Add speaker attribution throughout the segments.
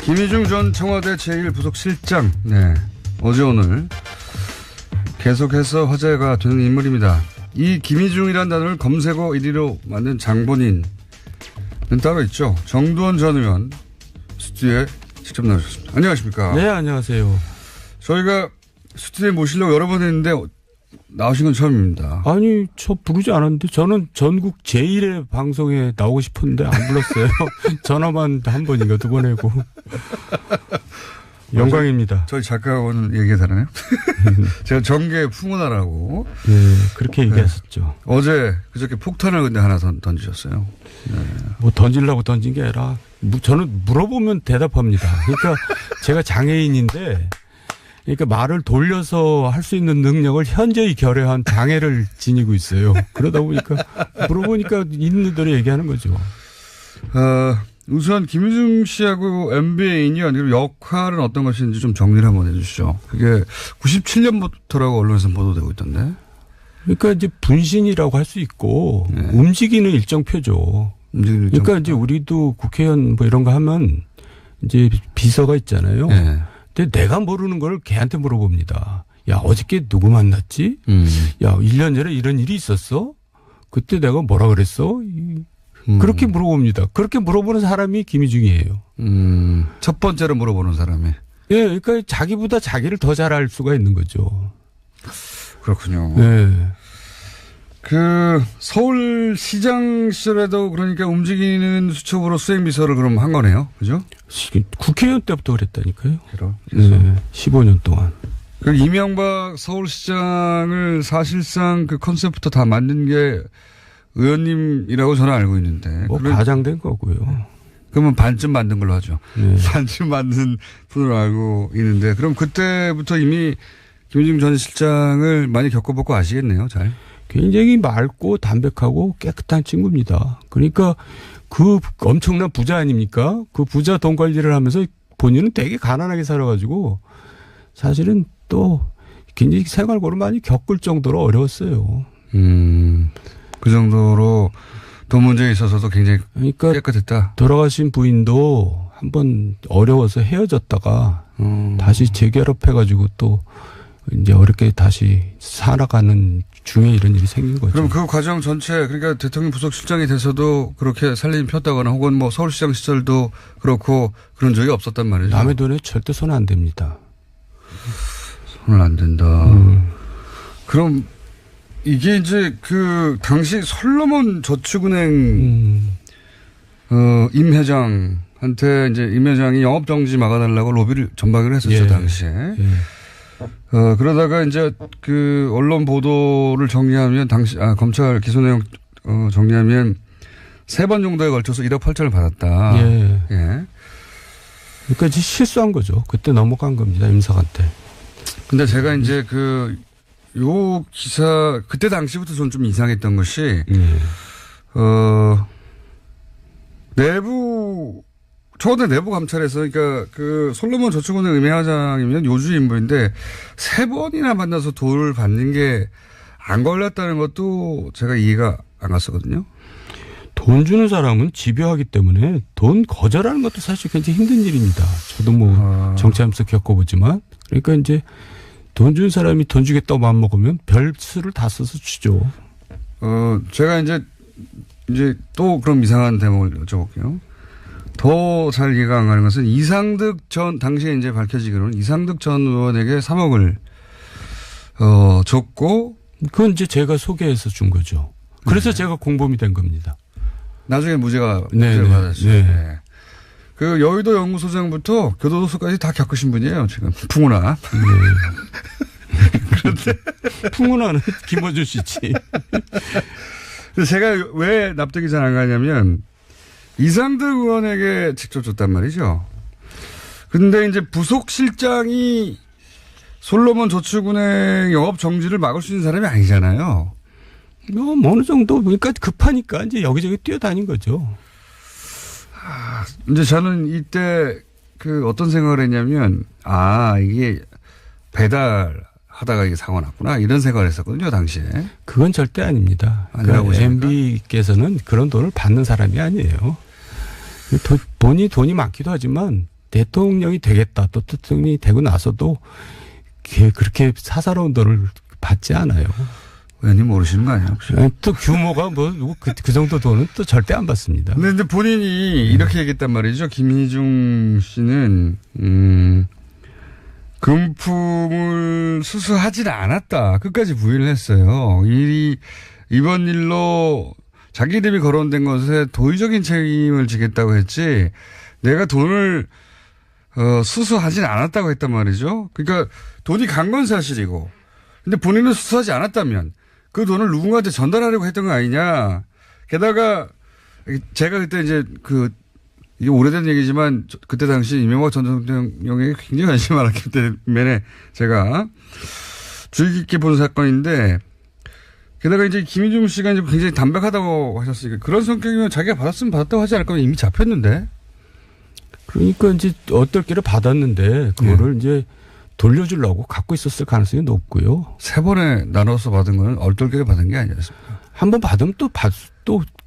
Speaker 1: 김희중 전 청와대 제1부속실장. 네. 어제 오늘 계속해서 화제가 되는 인물입니다. 이 김희중이라는 단어를 검색어 1위로 만든 장본인은 따로 있죠. 정두원 전 의원 스튜디오에 직접 나오셨습니다. 안녕하십니까?
Speaker 2: 네, 안녕하세요.
Speaker 1: 저희가 스튜디오에 모시려고 여러 번 했는데 나오신 건 처음입니다.
Speaker 2: 아니, 저 부르지 않았는데 저는 전국 제1의 방송에 나오고 싶었는데 안 불렀어요. 전화만 한 번인가 두 번 하고. 영광입니다.
Speaker 1: 저희 작가하고는 얘기 다르네요. 제가 정계 풍운하라고.
Speaker 2: 네, 그렇게 얘기했었죠.
Speaker 1: 어제 그저께 폭탄을 근데 하나 던지셨어요. 네.
Speaker 2: 뭐 던지려고 던진 게 아니라 저는 물어보면 대답합니다. 그러니까 제가 장애인인데 그러니까 말을 돌려서 할 수 있는 능력을 현저히 결여한 장애를 지니고 있어요. 그러다 보니까 물어보니까 있는 대로 얘기하는 거죠.
Speaker 1: 우선 김희중 씨하고 MB의 인연 그리고 역할은 어떤 것인지 좀 정리를 한번 해 주시죠. 그게 97년부터라고 언론에서 보도되고 있던데.
Speaker 2: 그러니까 이제 분신이라고 할 수 있고 네. 움직이는 일정표죠. 그러니까 이제 우리도 국회의원 뭐 이런 거 하면 이제 비서가 있잖아요. 네. 근데 내가 모르는 걸 걔한테 물어봅니다. 야, 어저께 누구 만났지? 야, 1년 전에 이런 일이 있었어? 그때 내가 뭐라 그랬어? 그렇게 물어봅니다. 그렇게 물어보는 사람이 김희중이에요.
Speaker 1: 첫 번째로 물어보는 사람이.
Speaker 2: 예, 그러니까 자기보다 자기를 더 잘 알 수가 있는 거죠.
Speaker 1: 그렇군요.
Speaker 2: 네.
Speaker 1: 그 서울시장 시절에도 그러니까 움직이는 수첩으로 수행비서를 그럼 한 거네요. 그죠?
Speaker 2: 국회의원 때부터 그랬다니까요.
Speaker 1: 그래서
Speaker 2: 네, 15년 동안.
Speaker 1: 그 이명박 서울시장을 사실상 그 컨셉부터 다 만든 게 의원님이라고 저는 알고 있는데.
Speaker 2: 뭐 과장된 거고요.
Speaker 1: 그러면 반쯤 만든 걸로 하죠.
Speaker 2: 네.
Speaker 1: 반쯤 만든 분으로 알고 있는데 그럼 그때부터 이미 김희중 전 실장을 많이 겪어보고 아시겠네요. 잘.
Speaker 2: 굉장히 맑고 담백하고 깨끗한 친구입니다. 그러니까 그 엄청난 부자 아닙니까? 그 부자 돈 관리를 하면서 본인은 되게 가난하게 살아가지고 사실은 또 굉장히 생활고를 많이 겪을 정도로 어려웠어요.
Speaker 1: 그 정도로 돈 문제에 있어서도 굉장히 그러니까 깨끗했다.
Speaker 2: 돌아가신 부인도 한번 어려워서 헤어졌다가 다시 재결합해가지고 또 이제 어렵게 다시 살아가는 중에 이런 일이 생긴 거죠.
Speaker 1: 그럼 그 과정 전체 그러니까 대통령 부속실장이 돼서도 그렇게 살림이 폈다거나 혹은 뭐 서울시장 시절도 그렇고 그런 적이 없었단 말이죠.
Speaker 2: 남의 돈에 절대 손 안 댑니다.
Speaker 1: 손을 안 댄다. 그럼 이게 이제 그 당시 솔로몬 저축은행 임 회장한테 이제 임 회장이 영업 정지 막아달라고 로비를 전박을 했었죠. 예. 당시에. 예. 그러다가 이제 그 언론 보도를 정리하면 검찰 기소 내용 정리하면 3번 정도에 걸쳐서 1억 8천을 받았다.
Speaker 2: 예.
Speaker 1: 예.
Speaker 2: 그러니까 이제 실수한 거죠. 그때 넘어간 겁니다. 임석한테.
Speaker 1: 근데 제가 이제 요 기사 그때 당시부터 저는 좀 이상했던 것이 청와대 내부 감찰에서 그러니까 그 솔로몬 저축은행 임회장이면 요주 인물인데 3번이나 만나서 돈을 받는 게 안 걸렸다는 것도 제가 이해가 안 갔었거든요.
Speaker 2: 돈 주는 사람은 집요하기 때문에 돈 거절하는 것도 사실 굉장히 힘든 일입니다. 저도 뭐 정치하면서 겪어보지만 그러니까 이제 돈 주는 사람이 돈 주겠다고 마음먹으면 별 수를 다 써서 주죠.
Speaker 1: 제가 이제 또 그럼 이상한 대목을 여쭤볼게요. 더 잘 이해가 안 가는 것은 이상득 전, 당시에 이제 밝혀지기로는 이상득 전 의원에게 3억을, 줬고.
Speaker 2: 그건 이제 제가 소개해서 준 거죠. 그래서 네. 제가 공범이 된 겁니다.
Speaker 1: 나중에 무죄를 받았죠.
Speaker 2: 네.
Speaker 1: 네. 그 여의도 연구소장부터 교도소까지 다 겪으신 분이에요, 지금. 풍운아. 네. 그런데.
Speaker 2: 풍운아는 김어준 씨지.
Speaker 1: 제가 왜 납득이 잘 안 가냐면 이상득 의원에게 직접 줬단 말이죠. 근데 이제 부속실장이 솔로몬 저축은행 영업 정지를 막을 수 있는 사람이 아니잖아요.
Speaker 2: 어느 정도 그러니까 급하니까 이제 여기저기 뛰어다닌 거죠.
Speaker 1: 이제 저는 이때 어떤 생각을 했냐면 이게 배달하다가 이게 사고가 났구나 이런 생각을 했었거든요 당시에.
Speaker 2: 그건 절대 아닙니다. 그러니까 MB께서는 그런 돈을 받는 사람이 아니에요. 돈이 많기도 하지만 대통령이 되겠다. 또 대통령이 되고 나서도 그렇게 사사로운 돈을 받지 않아요.
Speaker 1: 의원님 모르시는 거 아니에요? 혹시?
Speaker 2: 또 규모가 그 정도 돈은 또 절대 안 받습니다.
Speaker 1: 근데 본인이 이렇게 얘기했단 말이죠. 김희중 씨는, 금품을 수수하지는 않았다. 끝까지 부인을 했어요. 이번 일로 자기 이름이 거론된 것에 도의적인 책임을 지겠다고 했지, 내가 돈을, 수수하지는 않았다고 했단 말이죠. 그러니까 돈이 간 건 사실이고, 근데 본인은 수수하지 않았다면, 그 돈을 누군가한테 전달하려고 했던 거 아니냐. 게다가 제가 그때 이제 이게 오래된 얘기지만 그때 당시 이명박 전 대통령에게 굉장히 관심이 많았기 때문에 제가 주의 깊게 본 사건인데, 게다가 이제 김희중 씨가 이제 굉장히 담백하다고 하셨으니까 그런 성격이면 자기가 받았으면 받았다고 하지 않을 거면 이미 잡혔는데.
Speaker 2: 그러니까 이제 어떨기를 받았는데 그거를 이제 돌려주려고 갖고 있었을 가능성이 높고요.
Speaker 1: 세 번에 나눠서 받은 거는 얼떨결에 받은 게 아니었습니까?
Speaker 2: 한 번 받으면 또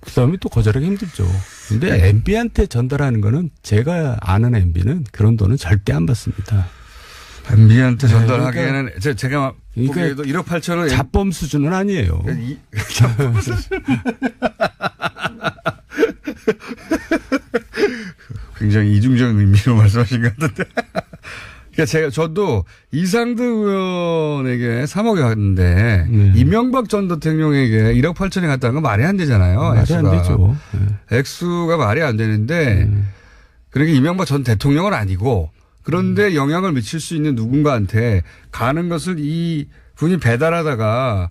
Speaker 2: 그 다음에 또 거절하기 힘들죠. 근데 MB한테 전달하는 거는 제가 아는 MB는 그런 돈은 절대 안 받습니다.
Speaker 1: MB한테 전달하기에는 제가
Speaker 2: 그러니까
Speaker 1: 보기에도 1억 8천은
Speaker 2: 자범 수준은 아니에요.
Speaker 1: 자범 수준. 굉장히 이중적인 의미로 말씀하신 것 같은데. 그러니까 저도 이상득 의원에게 3억이 갔는데 이명박 전 대통령에게 1억 8천이 갔다는 건 말이 안 되잖아요.
Speaker 2: 말이
Speaker 1: 액수가.
Speaker 2: 안 되죠.
Speaker 1: 액수가 말이 안 되는데 그러니까 이명박 전 대통령은 아니고 그런데 영향을 미칠 수 있는 누군가한테 가는 것을 이 분이 배달하다가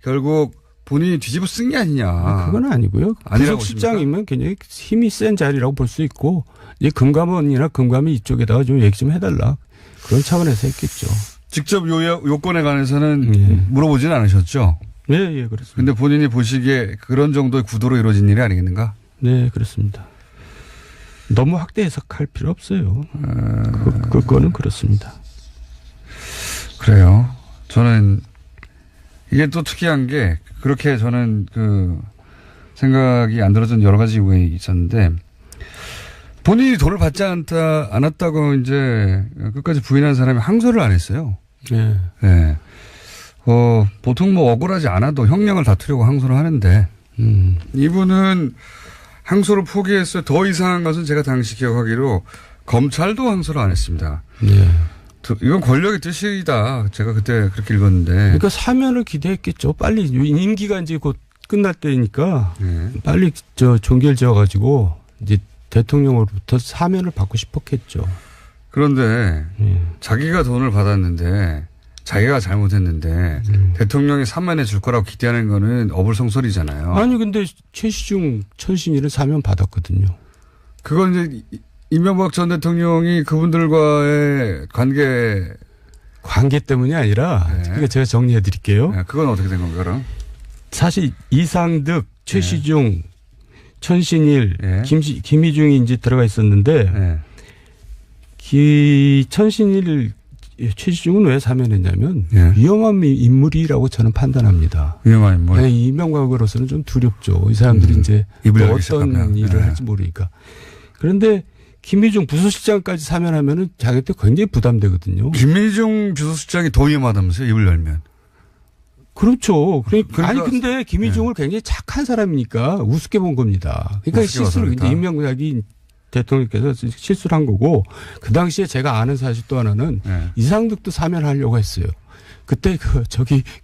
Speaker 1: 결국 본인이 뒤집어 쓴 게 아니냐.
Speaker 2: 그건 아니고요. 부속실장이면 굉장히 힘이 센 자리라고 볼 수 있고 이제 금감원이나 금감이 이쪽에다가 좀 얘기 좀 해달라. 그런 차원에서 했겠죠.
Speaker 1: 직접 요건에 관해서는 물어보지는 않으셨죠?
Speaker 2: 네, 예, 그렇습니다.
Speaker 1: 근데 본인이 보시기에 그런 정도의 구도로 이루어진 일이 아니겠는가?
Speaker 2: 네, 그렇습니다. 너무 확대 해석할 필요 없어요. 그거는 그렇습니다.
Speaker 1: 그래요. 저는 이게 또 특이한 게 그렇게 저는 생각이 안 들어준 여러 가지 이유가 있었는데 본인이 돈을 받지 않았다고 이제 끝까지 부인한 사람이 항소를 안 했어요.
Speaker 2: 네.
Speaker 1: 네. 보통 뭐 억울하지 않아도 형량을 다투려고 항소를 하는데 이분은 항소를 포기했어요. 더 이상한 것은 제가 당시 기억하기로 검찰도 항소를 안 했습니다.
Speaker 2: 네.
Speaker 1: 이건 권력의 뜻이다. 제가 그때 그렇게 읽었는데.
Speaker 2: 그러니까 사면을 기대했겠죠. 빨리 임기가 이제 곧 끝날 때니까 빨리 종결 지어가지고 이제 대통령으로부터 사면을 받고 싶었겠죠.
Speaker 1: 그런데 자기가 돈을 받았는데 자기가 잘못했는데 대통령이 사면해 줄 거라고 기대하는 거는 어불성설이잖아요.
Speaker 2: 아니 근데 최시중 천신일은 사면 받았거든요.
Speaker 1: 그건 이제 이명박 전 대통령이 그분들과의 관계
Speaker 2: 때문이 아니라 그러니까 제가 정리해 드릴게요.
Speaker 1: 네, 그건 어떻게 된 건가요? 그럼?
Speaker 2: 사실 이상득, 최시중, 천신일, 김희중이 이제 들어가 있었는데 천신일, 최시중은 왜 사면했냐면 위험한 인물이라고 저는 판단합니다.
Speaker 1: 위험한 인물.
Speaker 2: 네, 이명박으로서는 좀 두렵죠. 이 사람들이 이제 어떤 일을 할지 모르니까. 그런데 김희중 부서실장까지 사면하면은 자기한테 굉장히 부담되거든요.
Speaker 1: 김희중 부서실장이 더 위험하다면서요? 입을 열면.
Speaker 2: 그렇죠. 아니 근데 김희중을 굉장히 착한 사람이니까 우습게 본 겁니다. 그러니까 실수를 이제 이명박이 대통령께서 실수를 한 거고 그 당시에 제가 아는 사실 또 하나는 이상득도 사면하려고 했어요. 그때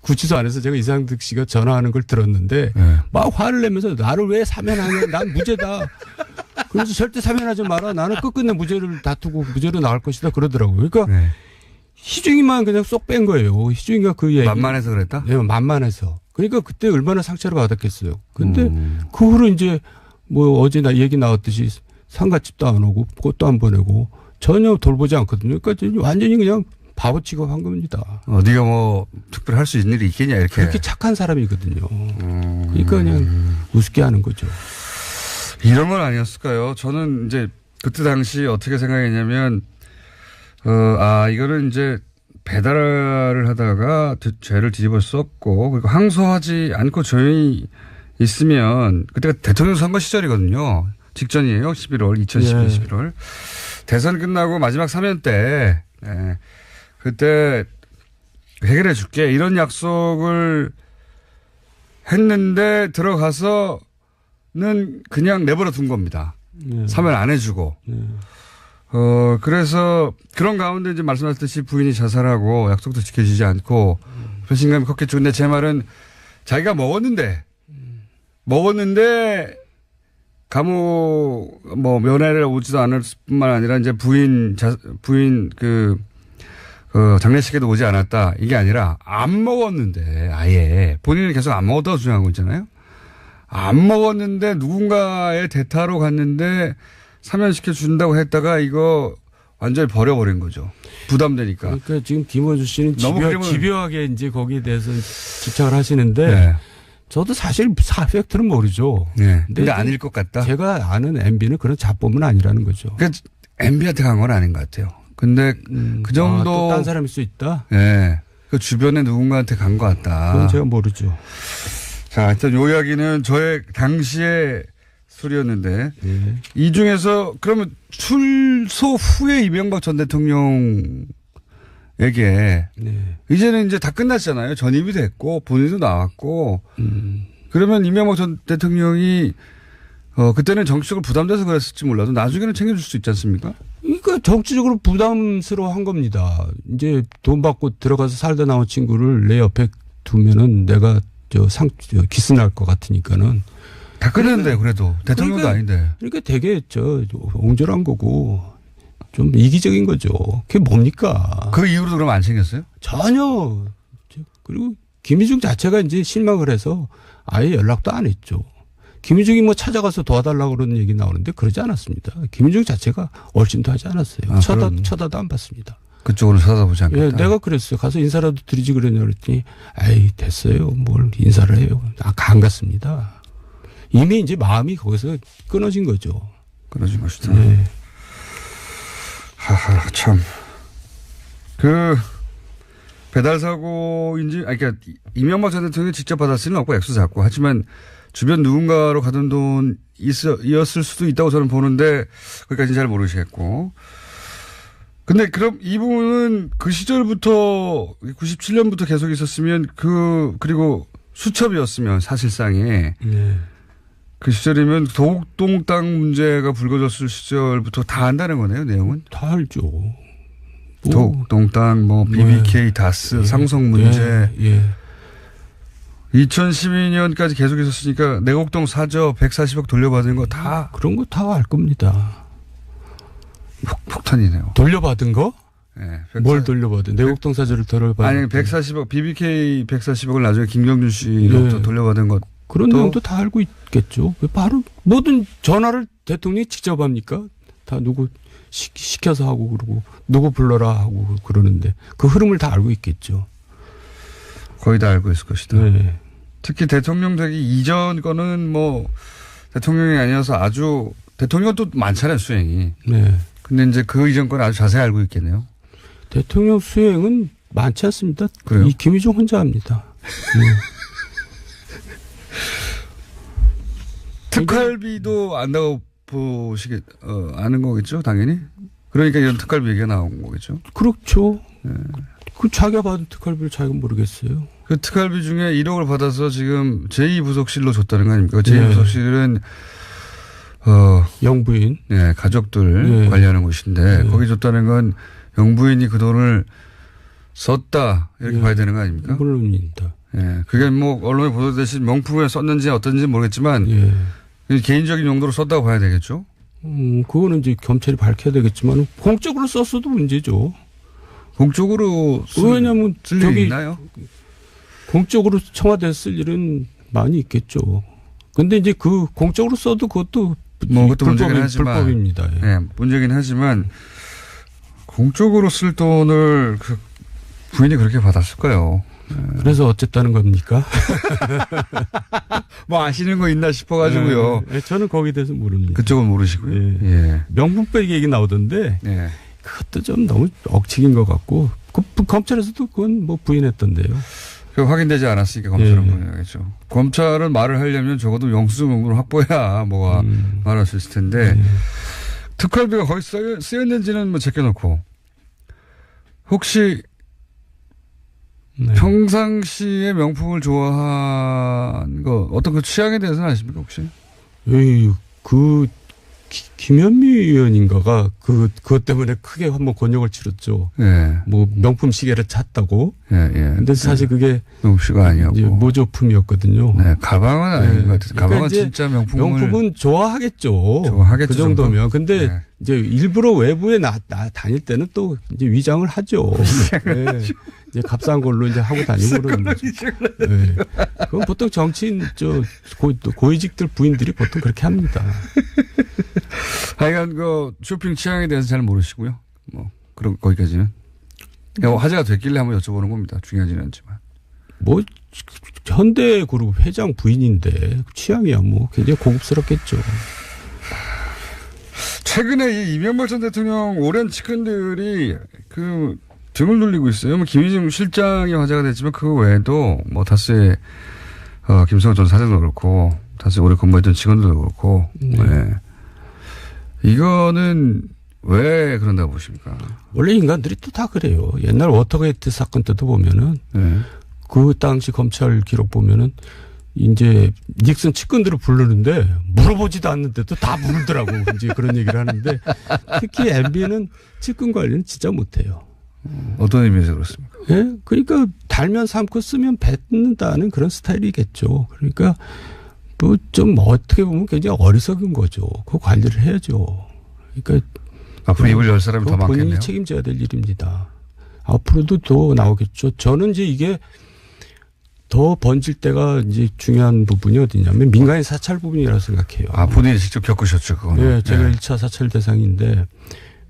Speaker 2: 구치소 안에서 제가 이상득 씨가 전화하는 걸 들었는데 막 화를 내면서 나를 왜 사면하냐. 난 무죄다. 그래서 절대 사면하지 마라. 나는 끝끝내 무죄를 다투고 무죄로 나갈 것이다. 그러더라고요. 그러니까 희중이만 그냥 쏙 뺀 거예요. 희중이가 그 얘기.
Speaker 1: 만만해서 그랬다?
Speaker 2: 네, 만만해서. 그러니까 그때 얼마나 상처를 받았겠어요. 근데 그 후로 이제 뭐 어제 얘기 나왔듯이 상가집도 안 오고 꽃도 안 보내고 전혀 돌보지 않거든요. 그러니까 완전히 그냥 바보 취급한 겁니다.
Speaker 1: 네가 뭐 특별히 할 수 있는 일이 있겠냐 이렇게.
Speaker 2: 그렇게 착한 사람이거든요. 그러니까 그냥 우습게 하는 거죠.
Speaker 1: 이런 건 아니었을까요? 저는 이제 그때 당시 어떻게 생각했냐면 이거는 이제 배달을 하다가 죄를 뒤집어 썼고 그리고 항소하지 않고 조용히 있으면 그때가 대통령 선거 시절이거든요. 직전이에요. 2012년 11월. 대선 끝나고 마지막 사면 때 그때 해결해 줄게 이런 약속을 했는데 들어가서는 그냥 내버려 둔 겁니다. 사면 안 해주고. 그래서 그런 가운데 이제 말씀하셨듯이 부인이 자살하고 약속도 지켜지지 않고 배신감이 컸겠죠. 근데 제 말은 자기가 먹었는데 감옥 면회를 오지도 않을 뿐만 아니라 이제 부인 장례식에도 오지 않았다. 이게 아니라 안 먹었는데 아예 본인은 계속 안 먹었다고 주장한 거 있잖아요. 안 먹었는데 누군가의 대타로 갔는데 사면시켜 준다고 했다가 이거 완전히 버려버린 거죠. 부담되니까.
Speaker 2: 그러니까 지금 김원주 씨는 집요하게 이제 거기에 대해서 집착을 하시는데
Speaker 1: 네.
Speaker 2: 저도 사실 팩트는 모르죠.
Speaker 1: 네. 근데 아닐 것 같다.
Speaker 2: 제가 아는 MB는 그런 잡범은 아니라는 거죠.
Speaker 1: 그러니까 MB한테 간 건 아닌 것 같아요. 근데 그 정도.
Speaker 2: 또 딴 사람일 수 있다?
Speaker 1: 네. 그 주변에 누군가한테 간 것 같다.
Speaker 2: 그건 제가 모르죠.
Speaker 1: 자, 일단 요 이야기는 저의 당시의 소리였는데 이 중에서 그러면 출소 후에 이명박 전 대통령에게 이제는 이제 다 끝났잖아요. 전입이 됐고 본인도 나왔고 그러면 이명박 전 대통령이 그때는 정치적으로 부담돼서 그랬을지 몰라도 나중에는 챙겨줄 수 있지 않습니까?
Speaker 2: 그러니까 정치적으로 부담스러워한 겁니다. 이제 돈 받고 들어가서 살다 나온 친구를 내 옆에 두면은 내가 기스 날 것 같으니까는.
Speaker 1: 다 끝냈는데 그래도 대통령도 아닌데.
Speaker 2: 그러니까 되게 옹졸한 거고 좀 이기적인 거죠. 그게 뭡니까?
Speaker 1: 그 이후로도 그럼 안 챙겼어요?
Speaker 2: 전혀. 그리고 김희중 자체가 이제 실망을 해서 아예 연락도 안 했죠. 김희중이 찾아가서 도와달라고 그러는 얘기 나오는데 그러지 않았습니다. 김희중 자체가 얼씬도 하지 않았어요. 쳐다도 안 봤습니다.
Speaker 1: 그쪽으로 쳐다보지 않겠다.
Speaker 2: 예, 내가 그랬어요. 가서 인사라도 드리지 그러냐 그랬더니 에이 됐어요. 뭘 인사를 해요. 안 갔습니다. 이미 이제 마음이 거기서 끊어진 거죠.
Speaker 1: 끊어진 것이다.
Speaker 2: 네.
Speaker 1: 하하, 참. 배달사고인지, 그러니까 이명박 전 대통령이 직접 받았을 리는 없고 액수 작고 하지만 주변 누군가로 가던 돈이었을 수도 있다고 저는 보는데 거기까지는 잘 모르시겠고. 근데 그럼 이 부분은 그 시절부터 97년부터 계속 있었으면 그리고 수첩이었으면 사실상에 그 시절이면 도곡동 땅 문제가 불거졌을 시절부터 다 안다는 거네요, 내용은?
Speaker 2: 다 알죠.
Speaker 1: 도곡동 땅, BBK, 다스, 삼성 문제. 2012년까지 계속 있었으니까 내곡동 사저 140억 돌려받은 거 다.
Speaker 2: 그런 거 다 알 겁니다.
Speaker 1: 폭탄이네요.
Speaker 2: 돌려받은 거?
Speaker 1: 네.
Speaker 2: 뭘 돌려받은? 내곡동 사저를 돌려받은
Speaker 1: 아니, 140억, BBK 140억을 나중에 김경준 씨로부터 돌려받은 것.
Speaker 2: 그런 내용도 다 알고 있겠죠. 바로 모든 전화를 대통령이 직접 합니까? 다 누구 시켜서 하고 그러고 누구 불러라 하고 그러는데 그 흐름을 다 알고 있겠죠.
Speaker 1: 거의 다 알고 있을 것이다.
Speaker 2: 네.
Speaker 1: 특히 대통령 되기 이전 거는 대통령이 아니어서 아주 대통령은 또 많잖아요, 수행이.
Speaker 2: 네.
Speaker 1: 근데 이제 그 이전 건 아주 자세히 알고 있겠네요.
Speaker 2: 대통령 수행은 많지 않습니다.
Speaker 1: 그래요?
Speaker 2: 이 김희중 혼자 합니다.
Speaker 1: 특활비도 안다고 아는 거겠죠, 당연히? 그러니까 이런 특활비 얘기가 나온 거겠죠?
Speaker 2: 그렇죠. 네. 그 자기가 받은 특활비를 자기가 모르겠어요.
Speaker 1: 그 특활비 중에 1억을 받아서 지금 제2부속실로 줬다는 거 아닙니까? 제2부속실은
Speaker 2: 영부인.
Speaker 1: 네, 가족들 관리하는 곳인데 거기 줬다는 건 영부인이 그 돈을 썼다 이렇게 봐야 되는 거 아닙니까?
Speaker 2: 물론입니다.
Speaker 1: 예, 그게 언론에 보도되듯이 명품에 썼는지 어떤지 모르겠지만 개인적인 용도로 썼다고 봐야 되겠죠?
Speaker 2: 그거는 이제 검찰이 밝혀야 되겠지만 공적으로 썼어도 문제죠.
Speaker 1: 공적으로
Speaker 2: 왜냐하면
Speaker 1: 쓸 일이 있나요?
Speaker 2: 공적으로 청와대에 쓸 일은 많이 있겠죠. 근데 이제 그 공적으로 써도 그것도 불법입니다.
Speaker 1: 예, 문제긴 하지만 공적으로 쓸 돈을 부인이 그렇게 받았을까요?
Speaker 2: 그래서 어쨌다는 겁니까?
Speaker 1: 아시는 거 있나 싶어가지고요.
Speaker 2: 저는 거기에 대해서 모릅니다.
Speaker 1: 그쪽은 모르시고요.
Speaker 2: 명분 빼기 얘기 나오던데 그것도 좀 너무 억측인 것 같고 검찰에서도 그건 부인했던데요.
Speaker 1: 확인되지 않았으니까 검찰은 부인하겠죠. 검찰은 말을 하려면 적어도 영수증 명부를 확보해야 말할 수 있을 텐데 특활비가 거의 쓰였는지는 뭐 제껴놓고 혹시 네. 평상시에 명품을 좋아한 거 어떤 그 취향에 대해서는 아십니까 혹시?
Speaker 2: 김현미 의원인가가 그것 때문에 크게 한번 곤욕을 치렀죠. 예. 뭐 명품 시계를 찼다고. 예, 예. 근데 사실 그게
Speaker 1: 명품시가 아니었고
Speaker 2: 모조품이었거든요.
Speaker 1: 네, 가방은 아닌 것 같아요. 가방은 그러니까 진짜 명품은
Speaker 2: 좋아하겠죠.
Speaker 1: 좋아하겠죠.
Speaker 2: 그 정도면. 근데 네. 이제 일부러 외부에 다닐 때는 또 이제 위장을 하죠. 네. 이제 값싼 걸로 이제 하고 다니고 그러는 거죠. 네. 그건 보통 정치인 고위직들 부인들이 보통 그렇게 합니다.
Speaker 1: 하여간 그 쇼핑 취향에 대해서 잘 모르시고요. 뭐 그런 거기까지는 화제가 됐길래 한번 여쭤보는 겁니다. 중요하지는 않지만.
Speaker 2: 뭐 현대그룹 회장 부인인데 취향이야 뭐 굉장히 고급스럽겠죠.
Speaker 1: 최근에 이 이명박 전 대통령 오랜 측근들이 그 등을 돌리고 있어요. 뭐 김희중 실장이 화제가 됐지만 그 외에도 뭐 다수의 김성호 전 사장도 그렇고 다수의 오래 근무했던 직원들도 그렇고. 네. 이거는 왜 그런다고 보십니까?
Speaker 2: 원래 인간들이 또 다 그래요. 옛날 워터게이트 사건 때도 보면은 네. 그 당시 검찰 기록 보면은 이제 닉슨 측근들을 부르는데 물어보지도 않는데도 다 부르더라고. 이제 그런 얘기를 하는데 특히 MB는 측근 관리는 진짜 못해요.
Speaker 1: 어떤 의미에서 그렇습니까?
Speaker 2: 예, 그러니까 달면 삼고 쓰면 뱉는다는 그런 스타일이겠죠. 그러니까 뭐 좀 어떻게 보면 굉장히 어리석은 거죠. 그 관리를 해야죠. 그러니까
Speaker 1: 앞으로 입을 열 사람이 더 많겠네요.
Speaker 2: 본인이 책임져야 될 일입니다. 앞으로도 더 나오겠죠. 저는 이제 이게 더 번질 때가 이제 중요한 부분이 어디냐면 민간인 사찰 부분이라고 생각해요.
Speaker 1: 아, 본인이 직접 겪으셨죠, 그거는.
Speaker 2: 네, 제가 1차 사찰 대상인데.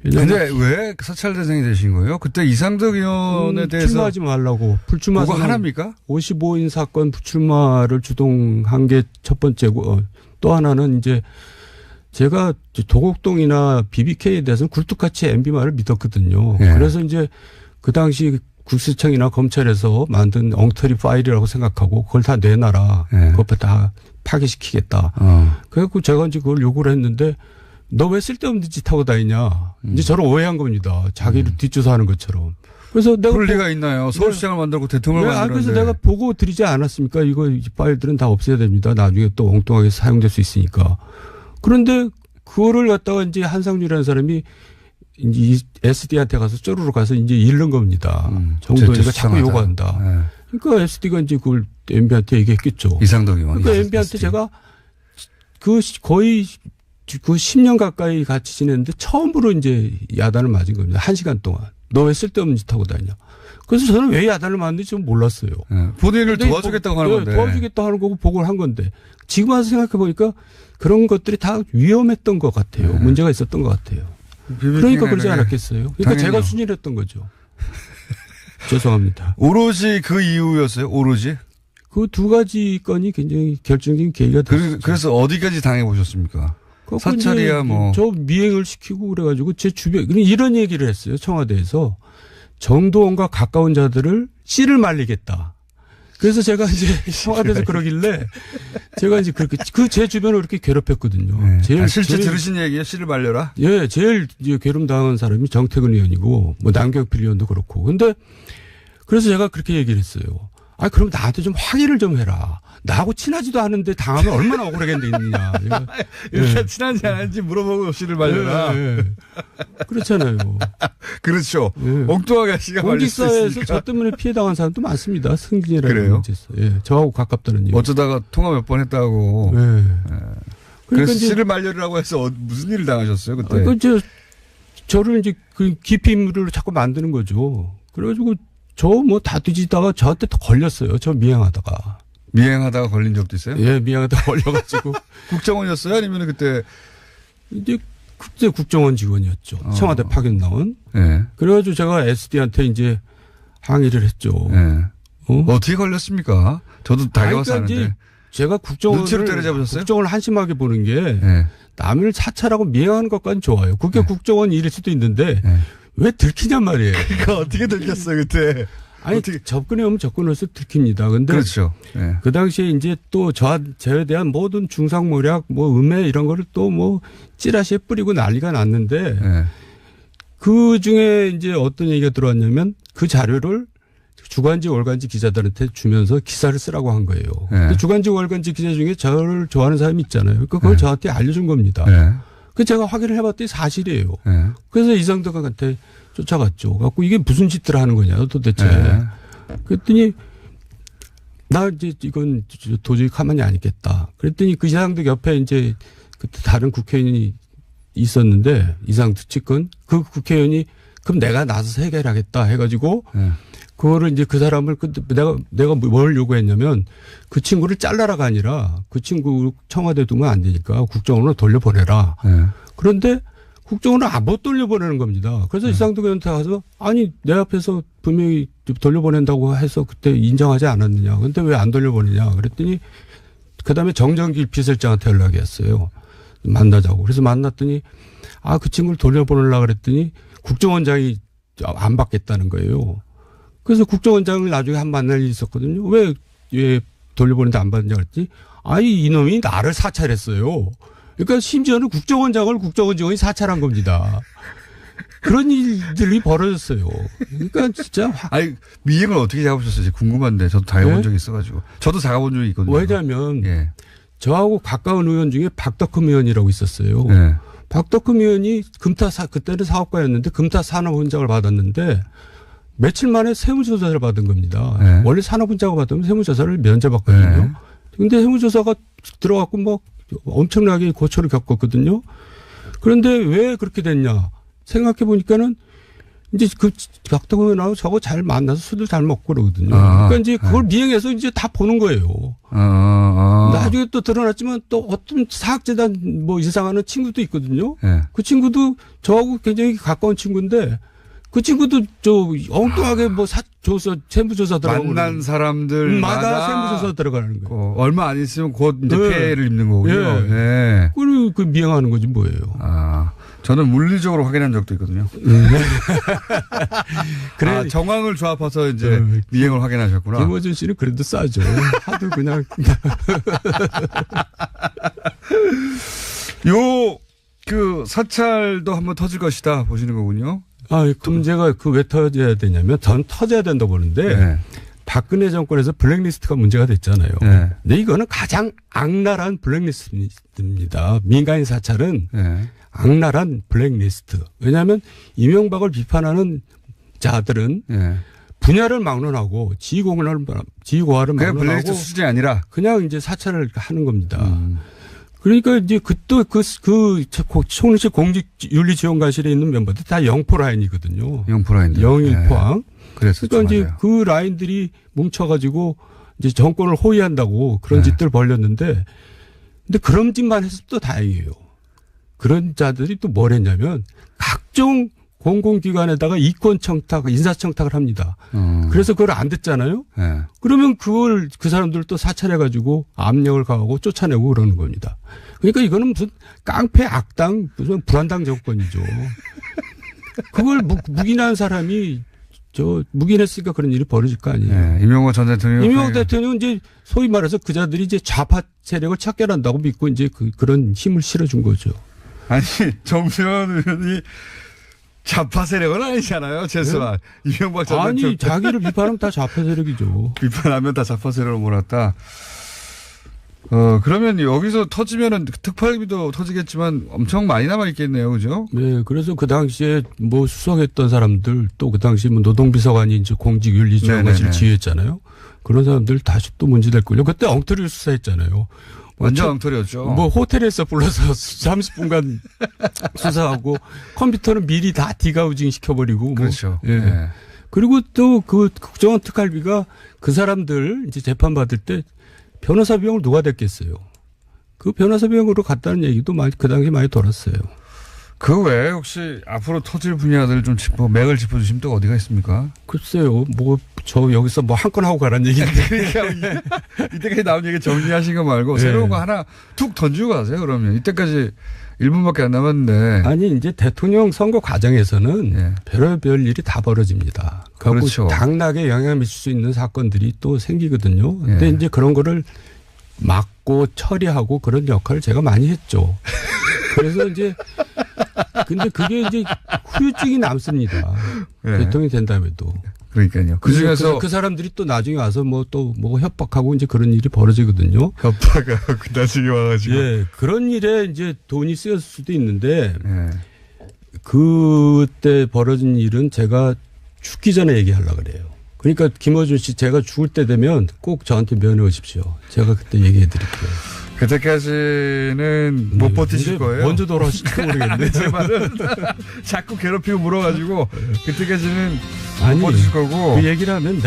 Speaker 1: 근데 왜 사찰 대상이 되신 거예요? 그때 이상덕 의원에 대해서.
Speaker 2: 출마하지 말라고. 불출마.
Speaker 1: 그거 하나입니까?
Speaker 2: 55인 사건 불출마를 주동한 게 첫 번째고, 또 하나는 이제 제가 도곡동이나 BBK에 대해서는 굴뚝같이 MB 말을 믿었거든요. 예. 그래서 이제 그 당시 국세청이나 검찰에서 만든 엉터리 파일이라고 생각하고 그걸 다 내놔라. 예. 그것 다 파기시키겠다. 그래갖고 제가 이제 그걸 요구를 했는데 너 왜 쓸데없는 짓 하고 다니냐. 이제 저를 오해한 겁니다. 자기를 뒷조사하는 것처럼. 그래서 내가.
Speaker 1: 그럴 리가 있나요? 서울시장을 만들고 대통령을 만들었는데.
Speaker 2: 그래서 내가 보고 드리지 않았습니까? 이거 파일들은 다 없애야 됩니다. 나중에 또 엉뚱하게 사용될 수 있으니까. 그런데 그거를 갖다가 이제 한상준이라는 사람이 이제 SD한테 가서 쪼르르 가서 이제 잃는 겁니다. 정도니까 자꾸 요구한다. 네. 그러니까 SD가 이제 그걸 MB한테 얘기했겠죠.
Speaker 1: 이상덕 의원.
Speaker 2: 그러니까 MB한테 제가 거의 그 10년 가까이 같이 지냈는데 처음으로 이제 야단을 맞은 겁니다. 1시간 동안. 너 왜 쓸데없는 짓 하고 다니냐. 그래서 저는 왜 야단을 맞는지 좀 몰랐어요.
Speaker 1: 네. 본인을 도와주겠다고 하는 건데.
Speaker 2: 도와주겠다고 하는 거고 보고를 한 건데. 지금 와서 생각해 보니까 그런 것들이 다 위험했던 것 같아요. 네. 문제가 있었던 것 같아요. 그러니까 그러지 않았겠어요. 그러니까 당연히요. 제가 순일했던 거죠. 죄송합니다.
Speaker 1: 오로지 그 이유였어요? 오로지?
Speaker 2: 그 두 가지 건이 굉장히 결정적인 계기가 됐어요.
Speaker 1: 그래서 어디까지 당해보셨습니까? 사찰이야 뭐.
Speaker 2: 저 미행을 시키고 그래가지고 제 주변 이런 얘기를 했어요. 청와대에서. 정도원과 가까운 자들을 씨를 말리겠다. 그래서 제가 이제 청와대에서 그러길래 제가 이제 그렇게 제 주변을 그렇게 괴롭혔거든요.
Speaker 1: 네. 실제 들으신 얘기예요? 씨를 말려라?
Speaker 2: 예, 제일 이제 괴롭 당한 사람이 정태근 의원이고 뭐 남경필 의원도 그렇고. 근데 그래서 제가 그렇게 얘기를 했어요. 아, 그럼 나한테 좀 확인을 좀 해라. 나하고 친하지도 않은데 당하면 얼마나 억울하겠느냐.
Speaker 1: 일단 친한지 안 한지 물어보고 씨를 말려라.
Speaker 2: 그렇잖아요.
Speaker 1: 그렇죠. 엉뚱하게 씨가 말릴 수 있으니까.
Speaker 2: 공직사회에서 저 때문에 피해 당한 사람도 많습니다. 승진이라는 문제에서. 예, 저하고 가깝다는 얘기.
Speaker 1: 어쩌다가 통화 몇 번 했다고. 네. 그래서 씨를 말려라고 해서 무슨 일을 당하셨어요 그때?
Speaker 2: 저를 이제 그 기피 인물을 자꾸 만드는 거죠. 그래가지고 저 뭐 다 뒤지다가 저한테 또 걸렸어요. 저 미행하다가.
Speaker 1: 미행하다가 걸린 적도 있어요?
Speaker 2: 예, 미행하다가 걸려가지고.
Speaker 1: 국정원이었어요? 아니면 그때?
Speaker 2: 이제 그때 국정원 직원이었죠. 청와대 파견 나온. 네. 그래가지고 제가 SD한테 이제 항의를 했죠.
Speaker 1: 네. 어떻게 걸렸습니까? 저도 다녀와서 아는데.
Speaker 2: 제가 국정원을 한심하게 보는 게 네. 남을 사찰하고 미행하는 것까지는 좋아요. 그게 네. 국정원 일일 수도 있는데 네. 왜 들키냔 말이에요.
Speaker 1: 그러니까 어떻게 들켰어요 그때?
Speaker 2: 아니, 접근해 오면 접근해서 들킵니다. 근데.
Speaker 1: 그렇죠. 네.
Speaker 2: 그 당시에 이제 또 저에 대한 모든 중상모략, 음해 이런 거를 또 찌라시에 뿌리고 난리가 났는데. 네. 그 중에 이제 어떤 얘기가 들어왔냐면 그 자료를 주간지 월간지 기자들한테 주면서 기사를 쓰라고 한 거예요. 네. 근데 주간지 월간지 기자 중에 저를 좋아하는 사람이 있잖아요. 그걸 저한테 알려준 겁니다. 그 제가 확인을 해봤더니 사실이에요. 그래서 이상덕한테 쫓아갔죠. 갖고 이게 무슨 짓들을 하는 거냐 도대체. 그랬더니 나 이제 이건 도저히 가만히 안 있겠다. 그랬더니 그 이상덕 옆에 이제 그때 다른 국회의원이 있었는데 이상덕 측근 그 국회의원이 그럼 내가 나서서 해결하겠다 해가지고 그거를 이제 그 사람을 내가 뭘 요구했냐면 그 친구를 잘라라가 아니라 그 친구 청와대에 두면 안 되니까 국정원으로 돌려보내라. 그런데 국정원을 못 돌려보내는 겁니다. 그래서 이상덕 의원한테 가서 아니 내 앞에서 분명히 돌려보낸다고 해서 그때 인정하지 않았느냐. 그런데 왜 안 돌려보내냐. 그랬더니 그다음에 정정길 비서실장한테 연락이 왔어요. 만나자고. 그래서 만났더니 그 친구를 돌려보내려고 그랬더니 국정원장이 안 받겠다는 거예요. 그래서 국정원장을 나중에 만날 일이 있었거든요. 왜 돌려보내는데 안 받느냐 그랬더니 이놈이 나를 사찰했어요. 그러니까 심지어는 국정원장이 사찰한 겁니다. 그런 일들이 벌어졌어요. 그러니까 진짜.
Speaker 1: 미행을 어떻게 잡으셨어요? 궁금한데. 저도 당해본 적이 있어가지고. 저도 잡아본 적이 있거든요.
Speaker 2: 왜냐면 저하고 가까운 의원 중에 박덕흠 의원이라고 있었어요. 박덕흠 의원이 그때는 사업가였는데 금타 산업훈장을 받았는데 며칠 만에 세무조사를 받은 겁니다. 원래 산업훈장을 받으면 세무조사를 면제받거든요. 근데 세무조사가 들어갔고 엄청나게 고초를 겪었거든요. 그런데 왜 그렇게 됐냐 생각해 보니까는 이제 그 박덕흠 의원하고 저거 잘 만나서 술도 잘 먹고 그러거든요. 그러니까 이제 그걸 미행해서 이제 다 보는 거예요. 나중에 또 드러났지만 또 어떤 사학재단 이사장하는 친구도 있거든요. 그 친구도 저하고 굉장히 가까운 친구인데 그 친구도 엉뚱하게 세무조사 들어가고.
Speaker 1: 만난 사람들마다
Speaker 2: 세무조사 들어가는 거예요.
Speaker 1: 얼마 안 있으면 곧 이제 피해를 입는 거고요.
Speaker 2: 그리고 그 미행하는 거지 뭐예요.
Speaker 1: 저는 물리적으로 확인한 적도 있거든요. 그래. 정황을 조합해서 이제 미행을 확인하셨구나.
Speaker 2: 김어준 씨는 그래도 싸죠. 하도 그냥.
Speaker 1: 사찰도 한번 터질 것이다 보시는 거군요.
Speaker 2: 문제가 왜 터져야 되냐면 전 터져야 된다고 보는데 박근혜 정권에서 블랙리스트가 문제가 됐잖아요. 근데 이거는 가장 악랄한 블랙리스트입니다. 민간인 사찰은 악랄한 블랙리스트. 왜냐하면 이명박을 비판하는 자들은 분야를 막론하고 지휘고하를 막론하고
Speaker 1: 블랙리스트 수준이 아니라
Speaker 2: 그냥 이제 사찰을 하는 겁니다. 그러니까 이제 총리실 공직윤리지원관실에 있는 멤버들 다 영포 라인이거든요.
Speaker 1: 영포 라인들.
Speaker 2: 영일포항.
Speaker 1: 그러니까
Speaker 2: 이제 그 라인들이 뭉쳐가지고 이제 정권을 호위한다고 그런 짓들 벌렸는데, 근데 그런 짓만 해서 또 다행이에요. 그런 자들이 또 뭘 했냐면 각종 공공기관에다가 이권청탁, 인사청탁을 합니다. 그래서 그걸 안 됐잖아요. 그러면 그 사람들 또 사찰해가지고 압력을 가하고 쫓아내고 그러는 겁니다. 그러니까 이거는 무슨 깡패 악당, 무슨 불안당 정권이죠. 그걸 묵인한 사람이 묵인했으니까 그런 일이 벌어질 거 아니에요.
Speaker 1: 이명박 전 대통령.
Speaker 2: 이명박 대통령은 이제 소위 말해서 그 자들이 이제 좌파 세력을 척결한다고 믿고 이제 그런 힘을 실어준 거죠.
Speaker 1: 아니, 정세현 의원이 좌파 세력은 아니잖아요. 최소한. 이명박 전 대통령.
Speaker 2: 자기를 비판하면 다 좌파 세력이죠.
Speaker 1: 비판하면 다 좌파 세력으로 몰았다. 그러면 여기서 터지면은 특활비도 터지겠지만 엄청 많이 남아있겠네요. 그죠?
Speaker 2: 네. 그래서 그 당시에 수석했던 사람들 또 그 당시 노동비서관이 이제 공직윤리지원관실을 지휘했잖아요. 그런 사람들 다시 또 문제될 걸요. 그때 엉터리 수사했잖아요.
Speaker 1: 완전 엉터리였죠.
Speaker 2: 호텔에서 불러서 30분간 수사하고 컴퓨터는 미리 다 디가우징 시켜버리고.
Speaker 1: 그렇죠.
Speaker 2: 그리고 또 그 국정원 특활비가 그 사람들 이제 재판받을 때 변호사 비용을 누가 댔겠어요. 그 변호사 비용으로 갔다는 얘기도 그 당시에 많이 돌았어요.
Speaker 1: 그 외에 혹시 앞으로 터질 분야들 좀 맥을 짚어주시면 또 어디가 있습니까?
Speaker 2: 글쎄요. 저 여기서 한 건 하고 가라는 얘기인데.
Speaker 1: 이때까지 나온 얘기 정리하신 거 말고 새로운 거 하나 툭 던지고 가세요. 그러면 이때까지 1분밖에 안 남았는데.
Speaker 2: 아니 이제 대통령 선거 과정에서는 별의별 일이 다 벌어집니다. 갖고
Speaker 1: 그렇죠.
Speaker 2: 당락에 영향을 미칠 수 있는 사건들이 또 생기거든요. 근데 이제 그런 거를 막고 처리하고 그런 역할을 제가 많이 했죠. 그래서 이제 근데 그게 이제 후유증이 남습니다. 대통령이 된다음에도.
Speaker 1: 그러니까요. 그 중에서
Speaker 2: 그 사람들이 또 나중에 와서 뭐 또 뭐 협박하고 이제 그런 일이 벌어지거든요.
Speaker 1: 협박하고 나중에 와가지고.
Speaker 2: 예, 그런 일에 이제 돈이 쓰였을 수도 있는데 그때 벌어진 일은 제가 죽기 전에 얘기하려고 그래요. 그러니까 김어준 씨 제가 죽을 때 되면 꼭 저한테 면회 오십시오. 제가 그때 얘기해 드릴게요.
Speaker 1: 그때까지는 못 버티실 거예요.
Speaker 2: 먼저 돌아오실지 모르겠는데.
Speaker 1: 제 말은 자꾸 괴롭히고 물어가지고 그때까지는 못 버티실 거고.
Speaker 2: 그 얘기를 하면